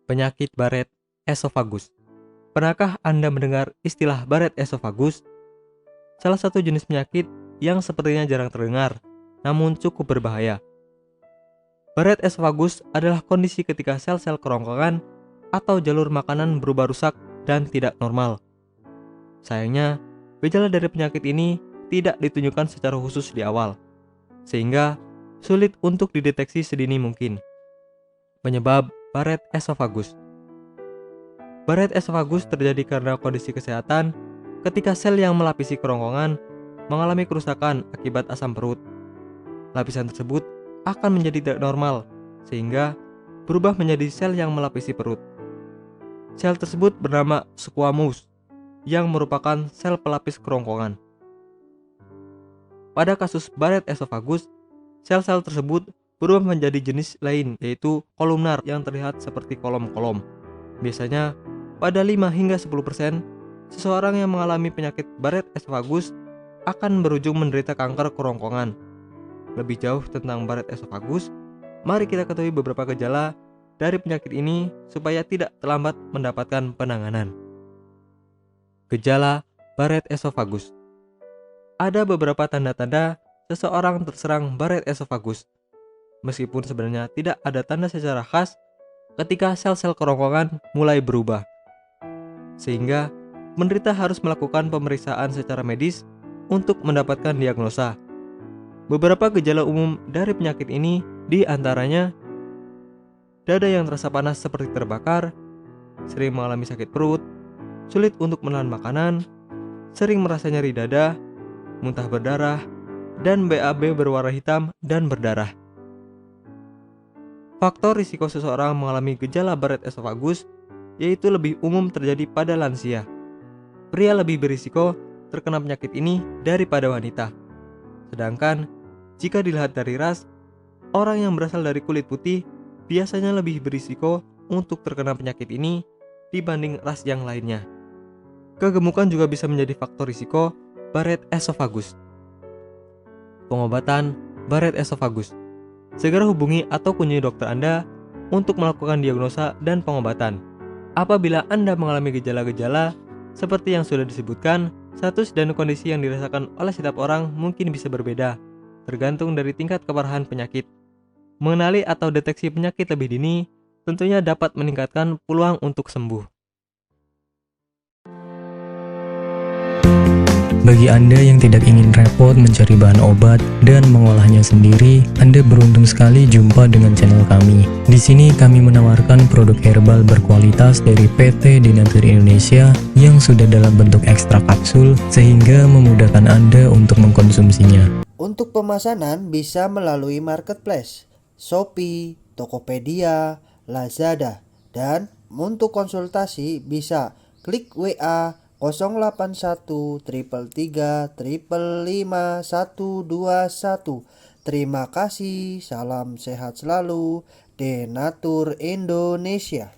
Penyakit Barrett esophagus. Pernahkah Anda mendengar istilah Barrett esophagus? Salah satu jenis penyakit yang sepertinya jarang terdengar, namun cukup berbahaya. Barrett esophagus adalah kondisi ketika sel-sel kerongkongan atau jalur makanan berubah rusak dan tidak normal. Sayangnya, gejala dari penyakit ini tidak ditunjukkan secara khusus di awal, sehingga sulit untuk dideteksi sedini mungkin. Penyebab Barrett esophagus. Barrett esophagus terjadi karena kondisi kesehatan ketika sel yang melapisi kerongkongan mengalami kerusakan akibat asam perut. Lapisan tersebut akan menjadi tidak normal, sehingga berubah menjadi sel yang melapisi perut. Sel tersebut bernama squamous, yang merupakan sel pelapis kerongkongan. Pada kasus Barrett esophagus, sel-sel tersebut berubah menjadi jenis lain, yaitu kolumnar yang terlihat seperti kolom-kolom. Biasanya, pada 5 hingga 10% seseorang yang mengalami penyakit Barrett esophagus akan berujung menderita kanker kerongkongan. Lebih jauh tentang Barrett esophagus, mari kita ketahui beberapa gejala dari penyakit ini supaya tidak terlambat mendapatkan penanganan. Gejala Barrett esophagus. Ada beberapa tanda-tanda seseorang terserang Barrett esophagus. Meskipun sebenarnya tidak ada tanda secara khas, ketika sel-sel kerongkongan mulai berubah, sehingga penderita harus melakukan pemeriksaan secara medis untuk mendapatkan diagnosa. Beberapa gejala umum dari penyakit ini diantaranya dada yang terasa panas seperti terbakar, sering mengalami sakit perut, sulit untuk menelan makanan, sering merasa nyeri dada, muntah berdarah, dan BAB berwarna hitam dan berdarah. Faktor risiko seseorang mengalami gejala Barrett esophagus yaitu lebih umum terjadi pada lansia. Pria lebih berisiko terkena penyakit ini daripada wanita. Sedangkan jika dilihat dari ras, orang yang berasal dari kulit putih biasanya lebih berisiko untuk terkena penyakit ini dibanding ras yang lainnya. Kegemukan juga bisa menjadi faktor risiko Barrett esophagus. Pengobatan Barrett esophagus. Segera hubungi atau kunjungi dokter Anda untuk melakukan diagnosa dan pengobatan. Apabila Anda mengalami gejala-gejala seperti yang sudah disebutkan, status dan kondisi yang dirasakan oleh setiap orang mungkin bisa berbeda, tergantung dari tingkat keparahan penyakit. Mengenali atau deteksi penyakit lebih dini tentunya dapat meningkatkan peluang untuk sembuh. Bagi Anda yang tidak ingin repot mencari bahan obat dan mengolahnya sendiri, Anda beruntung sekali jumpa dengan channel kami. Di sini kami menawarkan produk herbal berkualitas dari PT Dinaturi Indonesia yang sudah dalam bentuk ekstrak kapsul sehingga memudahkan Anda untuk mengkonsumsinya. Untuk pemesanan bisa melalui marketplace, Shopee, Tokopedia, Lazada, dan untuk konsultasi bisa klik WA 081 333 555 121. Terima kasih, salam sehat selalu, Denatur Indonesia.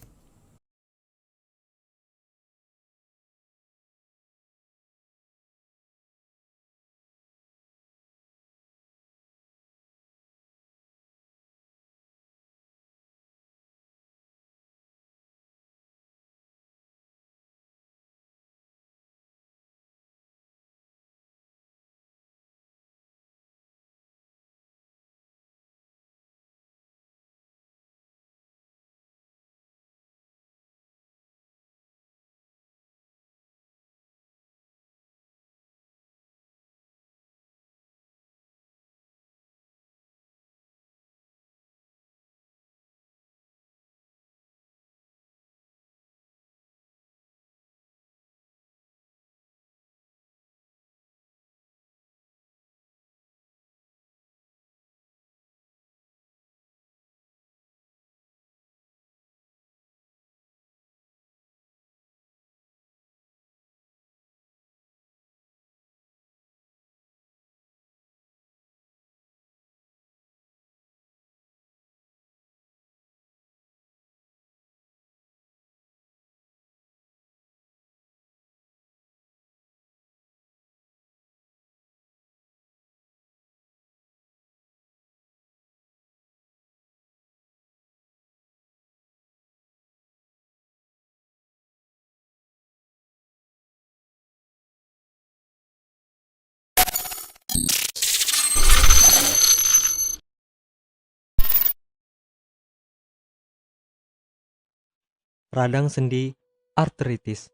Radang sendi arteritis.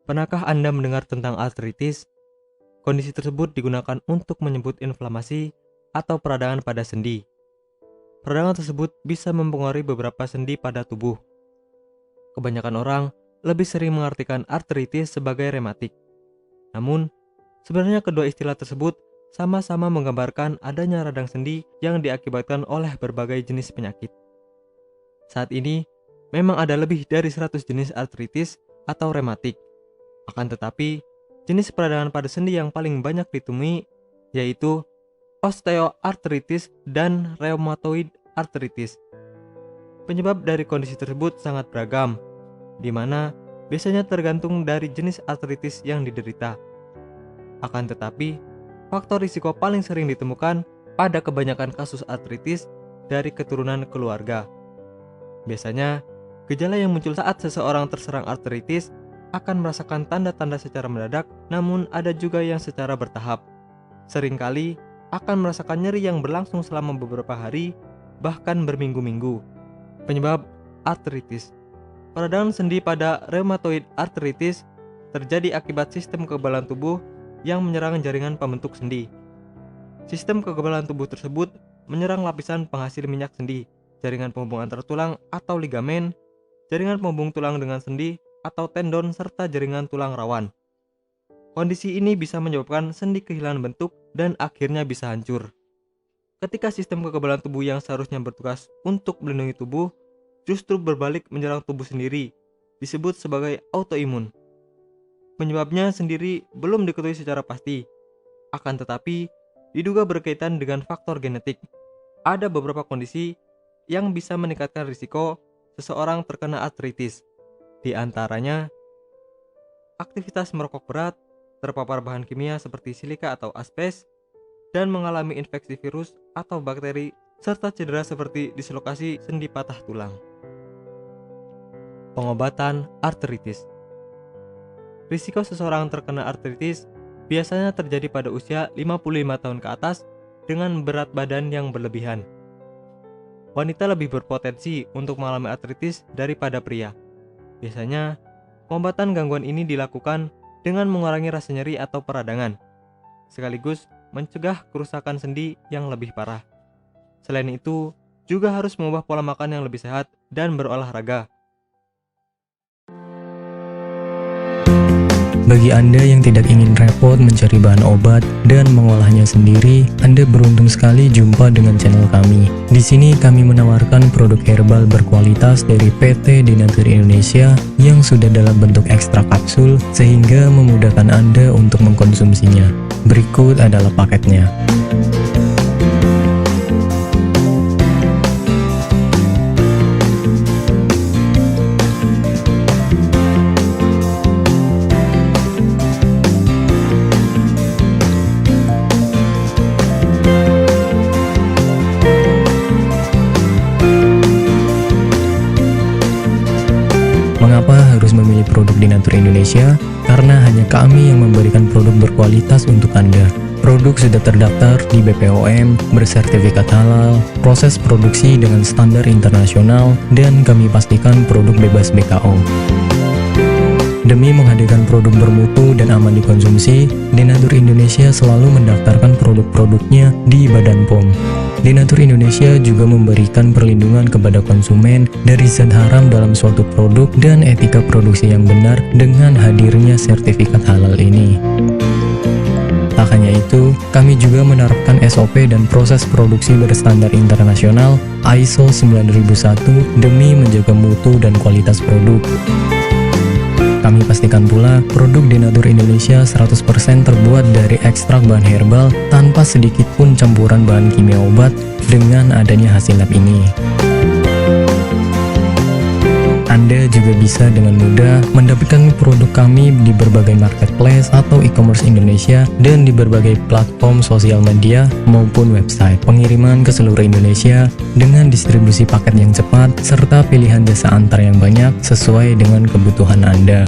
Pernahkah Anda mendengar tentang arteritis? Kondisi tersebut digunakan untuk menyebut inflamasi atau peradangan pada sendi. Peradangan tersebut bisa mempengaruhi beberapa sendi pada tubuh. Kebanyakan orang lebih sering mengartikan arteritis sebagai rematik. Namun, sebenarnya kedua istilah tersebut sama-sama menggambarkan adanya radang sendi yang diakibatkan oleh berbagai jenis penyakit. Saat ini, memang ada lebih dari 100 jenis artritis atau rematik. Akan tetapi, jenis peradangan pada sendi yang paling banyak ditemui yaitu osteoartritis dan rheumatoid arthritis. Penyebab dari kondisi tersebut sangat beragam, di mana biasanya tergantung dari jenis artritis yang diderita. Akan tetapi, faktor risiko paling sering ditemukan pada kebanyakan kasus artritis dari keturunan keluarga. Biasanya, gejala yang muncul saat seseorang terserang artritis akan merasakan tanda-tanda secara mendadak, namun ada juga yang secara bertahap. Seringkali akan merasakan nyeri yang berlangsung selama beberapa hari, bahkan berminggu-minggu. Penyebab artritis. Peradangan sendi pada rheumatoid arthritis terjadi akibat sistem kekebalan tubuh yang menyerang jaringan pembentuk sendi. Sistem kekebalan tubuh tersebut menyerang lapisan penghasil minyak sendi, jaringan penghubung antar tulang atau ligamen, jaringan penghubung tulang dengan sendi atau tendon, serta jaringan tulang rawan. Kondisi ini bisa menyebabkan sendi kehilangan bentuk dan akhirnya bisa hancur. Ketika sistem kekebalan tubuh yang seharusnya bertugas untuk melindungi tubuh justru berbalik menyerang tubuh sendiri, disebut sebagai autoimun. Penyebabnya sendiri belum diketahui secara pasti, akan tetapi diduga berkaitan dengan faktor genetik. Ada beberapa kondisi yang bisa meningkatkan risiko seseorang terkena artritis. Di antaranya, aktivitas merokok berat, terpapar bahan kimia seperti silika atau aspes, dan mengalami infeksi virus atau bakteri, serta cedera seperti dislokasi sendi patah tulang. Pengobatan artritis. Risiko seseorang terkena artritis biasanya terjadi pada usia 55 tahun ke atas dengan berat badan yang berlebihan. Wanita lebih berpotensi untuk mengalami artritis daripada pria. Biasanya, pengobatan gangguan ini dilakukan dengan mengurangi rasa nyeri atau peradangan, sekaligus mencegah kerusakan sendi yang lebih parah. Selain itu, juga harus mengubah pola makan yang lebih sehat dan berolahraga. Bagi Anda yang tidak ingin repot mencari bahan obat dan mengolahnya sendiri, Anda beruntung sekali jumpa dengan channel kami. Di sini kami menawarkan produk herbal berkualitas dari PT Denatur Indonesia yang sudah dalam bentuk ekstrak kapsul sehingga memudahkan Anda untuk mengkonsumsinya. Berikut adalah paketnya. Mengapa harus memilih produk Denatur Indonesia? Karena hanya kami yang memberikan produk berkualitas untuk Anda. Produk sudah terdaftar di BPOM, bersertifikat halal, proses produksi dengan standar internasional, dan kami pastikan produk bebas BKO. Demi menghadirkan produk bermutu dan aman dikonsumsi, Denatur Indonesia selalu mendaftarkan produk-produknya di Badan POM. Denatur Indonesia juga memberikan perlindungan kepada konsumen dari zat haram dalam suatu produk dan etika produksi yang benar dengan hadirnya sertifikat halal ini. Tak hanya itu, kami juga menerapkan SOP dan proses produksi berstandar internasional ISO 9001 demi menjaga mutu dan kualitas produk. Kami pastikan pula produk Denatur Indonesia 100% terbuat dari ekstrak bahan herbal tanpa sedikit pun campuran bahan kimia obat dengan adanya hasil lab ini. Anda juga bisa dengan mudah mendapatkan produk kami di berbagai marketplace atau e-commerce Indonesia dan di berbagai platform sosial media maupun website. Pengiriman ke seluruh Indonesia dengan distribusi paket yang cepat serta pilihan jasa antar yang banyak sesuai dengan kebutuhan Anda.